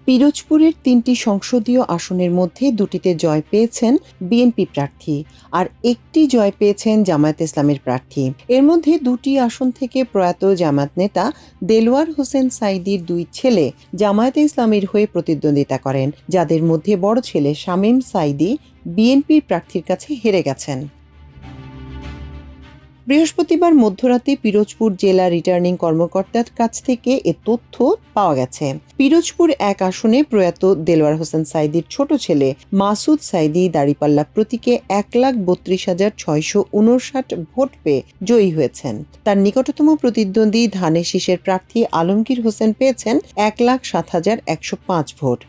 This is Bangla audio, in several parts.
পিরোজপুরের ৩টি সংসদীয় আসনের মধ্যে ২টিতে জয় পেয়েছেন বিএনপি প্রার্থী, আর একটি জয় পেয়েছেন জামায়াতে ইসলামীর প্রার্থী। এর মধ্যে ২টি আসন থেকে প্রয়াত জামায়াত নেতা দেলোয়ার হোসেন সাঈদীর ২ ছেলে জামায়াতে ইসলামীর হয়ে প্রতিদ্বন্দ্বিতা করেন, যাদের মধ্যে বড় ছেলে শামীম সাঈদী বিএনপির প্রার্থীর কাছে হেরে গেছেন। বৃহস্পতিবার মধ্যরাতে পিরোজপুর জেলা রিটার্নিং কর্মকর্তার কাছ থেকে এ তথ্য পাওয়া গেছে। পিরোজপুর ১ আসনে প্রয়াত দেলোয়ার হোসেন সাঈদীর ছোট ছেলে মাসুদ সাঈদী দাঁড়িপাল্লা প্রতীকে ১,৩২,৬৫৯ ভোট পেয়ে জয়ী হয়েছেন। তার নিকটতম প্রতিদ্বন্দ্বী ধানের শীষের প্রার্থী আলমগীর হোসেন পেয়েছেন ১,০৭,১০৫ ভোট।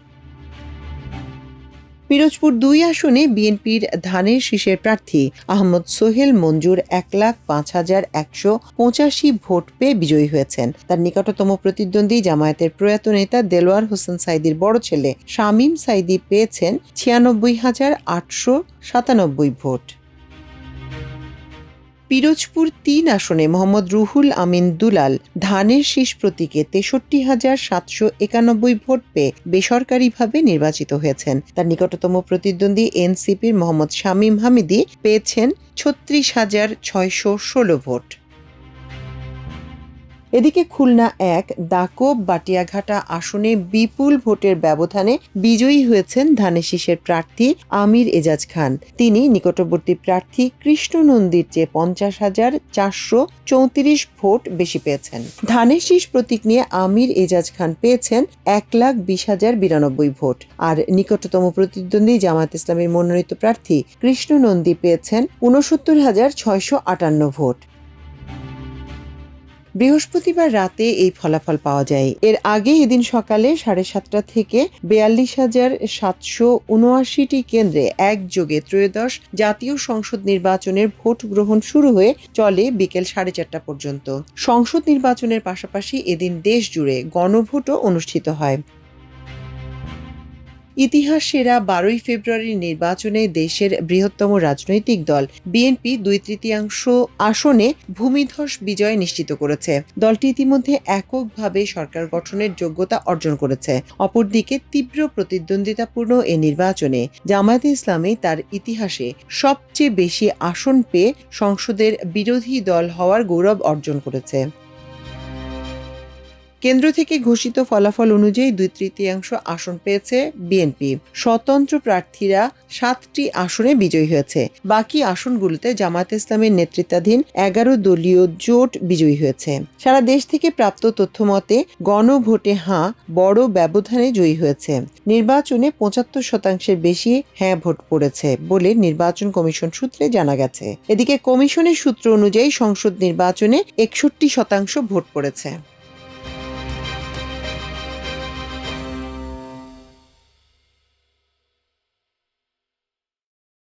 পিরোজপুর ২ আসনে বিএনপির ধানের শীষের প্রার্থী আহমদ সোহেল মঞ্জুর ১,০৫,১৮৫ ভোট পেয়ে বিজয়ী হয়েছেন। তার নিকটতম প্রতিদ্বন্দ্বী জামায়াতের প্রয়াত নেতা দেলোয়ার হোসেন সাঈদীর বড় ছেলে শামীম সাঈদী পেয়েছেন ৯৬,৮৯৭ ভোট। পিরোজপুর ৩ আসনে মোহাম্মদ রুহুল আমিন দুলাল ধানের শীষ প্রতীকে ৬৩,৭৯১ ভোট পেয়ে বেসরকারিভাবে নির্বাচিত হয়েছেন। তার নিকটতম প্রতিদ্বন্দ্বী এনসিপির মোহাম্মদ শামীম হামিদী পেয়েছেন ৩৬,৬১৬ ভোট। এদিকে খুলনা ১ দাকব বাটিয়াঘাটা আসনে বিপুল ভোটের ব্যবধানে বিজয়ী হয়েছেন ধানের শীষের প্রার্থী আমির এজাজ খান। তিনি নিকটবর্তী প্রার্থী কৃষ্ণ নন্দীর চেয়ে ৫০,৪৩৪ ভোট বেশি পেয়েছেন। ধানের শীষ প্রতীক নিয়ে আমির এজাজ খান পেয়েছেন ১,২০,০৯২ ভোট, আর নিকটতম প্রতিদ্বন্দ্বী জামায়াত ইসলামীর মনোনীত প্রার্থী কৃষ্ণ নন্দী পেয়েছেন ৬৯,৬৫৮ ভোট। বৃহস্পতিবার রাতে এই ফলাফল পাওয়া যায়। এর আগে এদিন সকালে ৭:৩০ থেকে ৪২,৭৭৯টি কেন্দ্রে একযোগে ত্রয়োদশ জাতীয় সংসদ নির্বাচনের ভোট গ্রহণ শুরু হয়ে চলে বিকেল ৪:৩০ পর্যন্ত। সংসদ নির্বাচনের পাশাপাশি এদিন দেশ জুড়ে গণভোটও অনুষ্ঠিত হয়। ইতিহাস সেরা ১২ই ফেব্রুয়ারির নির্বাচনে দেশের বৃহত্তম রাজনৈতিক দল বিএনপি ২/৩ আসনে ভূমিধস বিজয় নিশ্চিত করেছে। দলটি ইতিমধ্যে এককভাবে সরকার গঠনের যোগ্যতা অর্জন করেছে। অপরদিকে তীব্র প্রতিদ্বন্দ্বিতাপূর্ণ এ নির্বাচনে জামায়াতে ইসলামী তার ইতিহাসে সবচেয়ে বেশি আসন পেয়ে সংসদের বিরোধী দল হওয়ার গৌরব অর্জন করেছে। কেন্দ্র থেকে ঘোষিত ফলাফল অনুযায়ী ২/৩ আসন পেয়েছে বিএনপি। স্বতন্ত্র প্রার্থীরা ৭টি আসনে বিজয়ী হয়েছে। বাকি আসনগুলোতে জামায়াতে ইসলামের নেতৃত্বাধীন ১১ দলীয় জোট বিজয়ী হয়েছে। সারা দেশ থেকে প্রাপ্ত তথ্যমতে গণভোটে হাঁ বড় ব্যবধানে জয়ী হয়েছে। নির্বাচনে ৭৫% বেশি হ্যাঁ ভোট পড়েছে বলে নির্বাচন কমিশন সূত্রে জানা গেছে। এদিকে কমিশনের সূত্র অনুযায়ী সংসদ নির্বাচনে ৬১% ভোট পড়েছে।